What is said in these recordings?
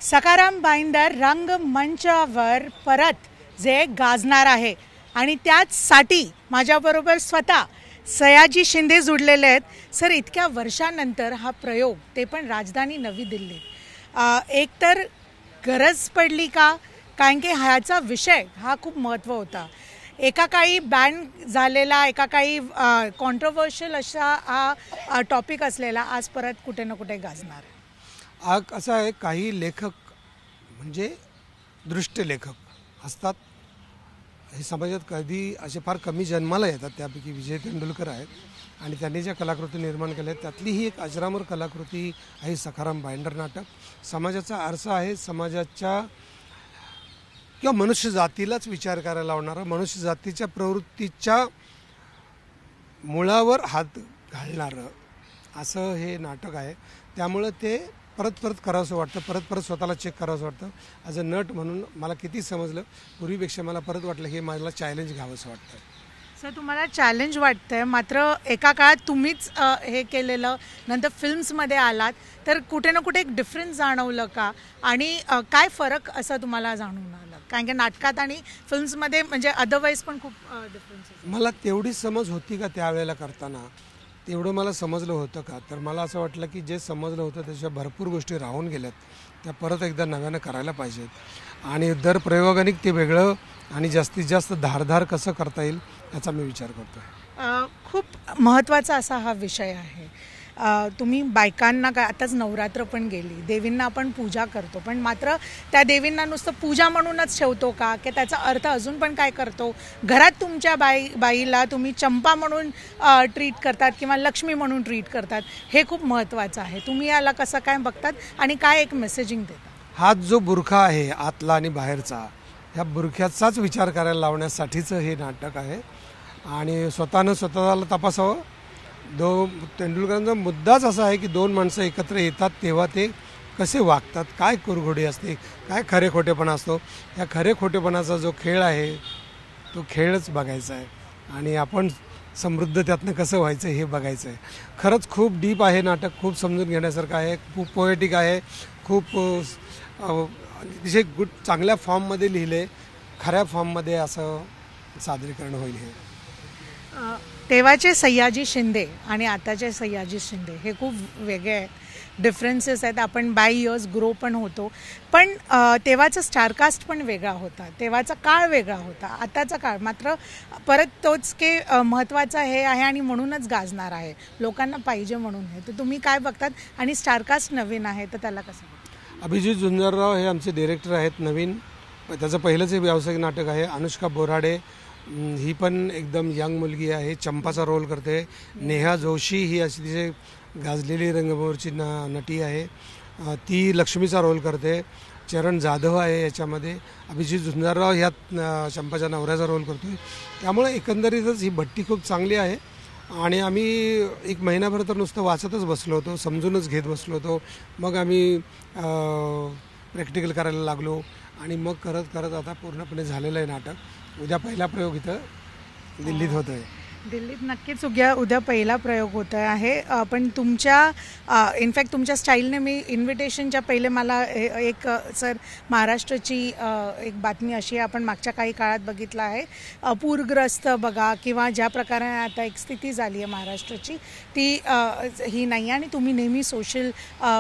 सखाराम बाईंदर रंगमंचावर परत जे गाजणार आहे आणि त्याचसाठी माझ्याबरोबर स्वतः सयाजी शिंदे जुडलेले आहेत. सर, इतक्या वर्षांनंतर हा प्रयोग, ते पण राजधानी नवी दिल्लीत, एकतर गरज पडली का? कारण की ह्याचा विषय हा खूप महत्त्व होता. एका काळी बॅन झालेला, एका काळी कॉन्ट्रोवर्शियल असा हा टॉपिक असलेला आज परत कुठे ना कुठे गाजणार. असं आहे, काही लेखक म्हणजे दृष्ट लेखक असतात. हे समाजात कधी असे फार कमी जन्माला येतात. त्यापैकी विजय तेंडुलकर आहेत आणि त्यांनी ज्या कलाकृती निर्माण केल्या आहेत त्यातली ही एक अजरामर कलाकृती आहे सखाराम बाईंदर नाटक. समाजाचा आरसा आहे, समाजाच्या किंवा मनुष्य जातीलाच विचार करायला लावणारा, मनुष्य जातीच्या प्रवृत्तीच्या मुळावर हात घालणारं असं हे नाटक आहे. त्यामुळं ते परत परत करावंसं वाटतं, परत परत स्वतःला चेक करावंसं वाटतं. ॲज अ नट म्हणून मला किती समजलं, पूर्वीपेक्षा मला परत वाटलं हे मला चॅलेंज घ्यावंसं वाटतं. सर, तुम्हाला चॅलेंज वाटतंय, मात्र एका काळात तुम्हीच हे केलेलं, नंतर फिल्म्समध्ये आलात, तर कुठे ना कुठे एक डिफरन्स जाणवलं का? आणि काय फरक असं तुम्हाला जाणवून आलं? कारण की नाटकात आणि फिल्म्समध्ये म्हणजे अदरवाईज पण खूप डिफरन्स. मला तेवढी समज होती का त्यावेळेला करताना? तेवढं मला समजलं होतं का? तर मला असं वाटलं की जे समजलं होतं त्याच्या भरपूर गोष्टी राहून गेल्यात, त्या परत एकदा नव्यानं करायला पाहिजेत. आणि दर प्रयोगाने ते वेगळं आणि जास्तीत जास्त धारधार कसं करता येईल याचा मी विचार करतो आहे. खूप महत्त्वाचा असा हा विषय आहे. तुम्ही बायकांना काय, आताच नवरात्र पण गेली, देवींना आपण पूजा करतो, पण मात्र त्या देवींना नुसतं पूजा म्हणूनच ठेवतो का, की त्याचा अर्थ अजून पण काय करतो? घरात तुमच्या बाईला तुम्ही चंपा म्हणून ट्रीट करतात किंवा लक्ष्मी म्हणून ट्रीट करतात, हे खूप महत्त्वाचं आहे. तुम्ही याला कसं काय बघतात आणि काय एक मेसेजिंग देतात? हा जो बुरखा आहे आतला आणि बाहेरचा, ह्या बुरख्याचाच विचार करायला लावण्यासाठीचं हे नाटक आहे. आणि स्वतःनं स्वतःला तपासावं. तेंडुलकरांचा मुद्दाच असा आहे की दोन माणसं एकत्र येतात तेव्हा ते कसे वागतात, काय कुरघोडी असते, काय खरे खोटेपणा असतो. या खरे खोटेपणाचा जो खेळ आहे तो खेळच बघायचा आहे आणि आपण समृद्ध त्यातनं कसं व्हायचं हे बघायचं आहे. खरंच खूप डीप आहे नाटक, खूप समजून घेण्यासारखं आहे, खूप पोएटिक आहे, खूप अतिशय चांगल्या फॉर्ममध्ये लिहिले, खऱ्या फॉर्ममध्ये असं सादरीकरण होईल. हे तेव्हाचे सयाजी शिंदे आणि आताचे सयाजी शिंदे हे खूप वेगळे आहेत, डिफरन्सेस आहेत. आपण बाय इयर्स ग्रो पण होतो, पण तेव्हाचा स्टारकास्ट पण वेगळा होता, तेव्हाचा काळ वेगळा होता. आताचा काळ मात्र परत तोच की महत्त्वाचा हे आहे आणि म्हणूनच गाजणार आहे, लोकांना पाहिजे म्हणून हे. तर तुम्ही काय बघतात? आणि स्टारकास्ट नवीन आहे तर त्याला कसं बघतात? अभिजित झुंजारराव हे आमचे डिरेक्टर आहेत नवीन, त्याचं पहिलंच हे व्यावसायिक नाटक आहे. अनुष्का बोराडे ही पण एकदम यंग मुलगी आहे, चंपाचा रोल करते. नेहा जोशी ही अतिशय गाजलेली रंगभूमीवरची नटी आहे, ती लक्ष्मीचा रोल करते. चरण जाधव आहे याच्यामध्ये. अभिजित झुंजारराव ह्यात चंपाच्या नवऱ्याचा रोल करतो. त्यामुळे एकंदरीतच ही भट्टी खूप चांगली आहे. आणि आम्ही एक महिनाभर तर नुसतं वाचतच बसलो होतो, समजूनच घेत बसलो होतो. मग आम्ही प्रॅक्टिकल करायला लागलो आणि मग करत करत आता पूर्णपणे झालेलं आहे नाटक. उद्या पहिला प्रयोग इथं दिल्लीत होत आहे. दिल्लीत नक्कीच उद्या पहिला प्रयोग होत आहे. पण तुमच्या इनफॅक्ट तुमच्या स्टाईलने मी इन्व्हिटेशनच्या पहिले मला एक सर महाराष्ट्राची एक बातमी अशी आपण मागच्या काही काळात बघितलं आहे, पूरग्रस्त बघा किंवा ज्या प्रकारे आता एक स्थिती झाली आहे महाराष्ट्राची ती ही नाही. आणि तुम्ही नेहमी सोशल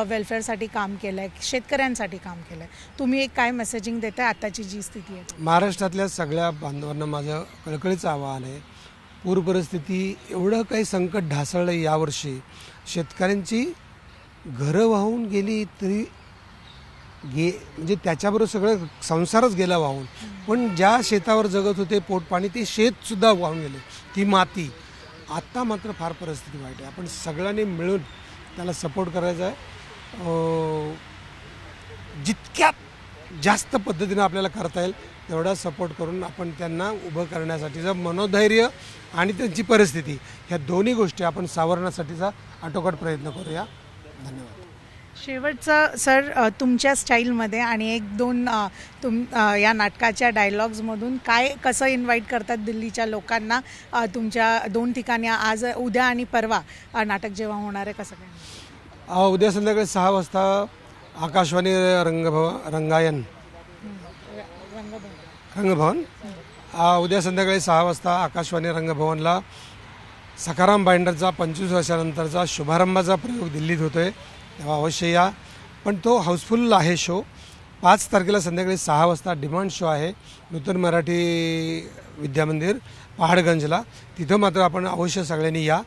वेलफेअरसाठी काम केलं आहे, शेतकऱ्यांसाठी काम केलं आहे. तुम्ही एक काय मेसेजिंग देताय आताची जी स्थिती आहे? महाराष्ट्रातल्या सगळ्या बांधवांना माझं कळकळीचं आवाहन आहे. पूर परिस्थिती, एवढं काही संकट ढासळलं यावर्षी, शेतकऱ्यांची घरं वाहून गेली तरी म्हणजे त्याच्याबरोबर सगळं संसारच गेला वाहून. पण ज्या शेतावर जगत होते पोटपाणी, ते शेतसुद्धा वाहून गेले, ती माती. आत्ता मात्र फार परिस्थिती वाईट आहे. आपण सगळ्यांनी मिळून त्याला सपोर्ट करायचा आहे. जितक्यात जास्त पद्धतीनं आपल्याला करता येईल तेवढा सपोर्ट करून आपण त्यांना उभं करण्यासाठीचं मनोधैर्य आणि त्यांची परिस्थिती, ह्या दोन्ही गोष्टी आपण सावरण्यासाठीचा आटोकाट प्रयत्न करूया. धन्यवाद. शेवटचं सर, तुमच्या स्टाईलमध्ये आणि एक दोन या नाटकाच्या डायलॉग्समधून काय कसं इन्व्हाइट करतात दिल्लीच्या लोकांना तुमच्या दोन ठिकाणी आज, उद्या आणि परवा नाटक जेव्हा होणार आहे, कसं काय? उद्या संध्याकाळी 6 वाजता आकाशवाणी रंगायन रंगभवन उद्या संध्याकाळी 6 वाजता आकाशवाणी रंगभवनला सखाराम बाइंडरचा 25 वर्षानंतरचा शुभारंभाचा प्रयोग दिल्लीत होतोय, तेव्हा अवश्य या. पण तो हाऊसफुल आहे शो. 5 तारखेला संध्याकाळी 6 वाजता डिमांड शो आहे नूतन मराठी विद्यामंदिर पहाडगंजला. तिथं मात्र आपण अवश्य सगळ्यांनी या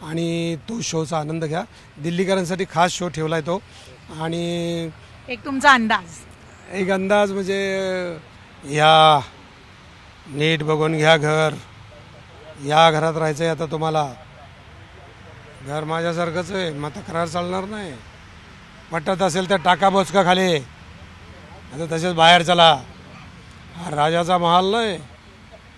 आणि तो शोचा आनंद घ्या. दिल्लीकरांसाठी खास शो ठेवला आहे तो. आणि एक तुमचा अंदाज म्हणजे या नीट बघून घ्या घर. या घरात राहायचं आहे आता तुम्हाला. घर माझ्यासारखंच आहे, मग तक्रार चालणार नाही. पटत असेल तर टाका बोचका खाली, आता तसेच बाहेर चला. हा राजाचा महाल नाही,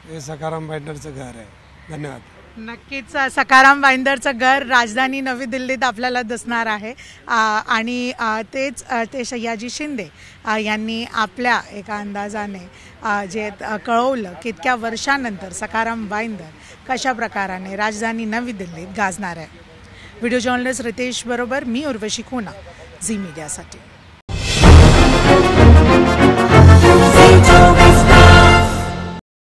हे सखाराम बाइंडरचं घर आहे. धन्यवाद. नक्कीच सखाराम बाइंदरचं घर राजधानी नवी दिल्लीत आपल्याला दिसणार आहे. आणि तेच ते सयाजी शिंदे यांनी आपल्या एका अंदाजाने जे कळवलं की इतक्या वर्षानंतर सखाराम बाइंदर कशा प्रकाराने राजधानी नवी दिल्लीत गाजणार आहे. व्हिडिओ जर्नलिस्ट रितेश बरोबर मी उर्वशी खुना, झी मीडियासाठी.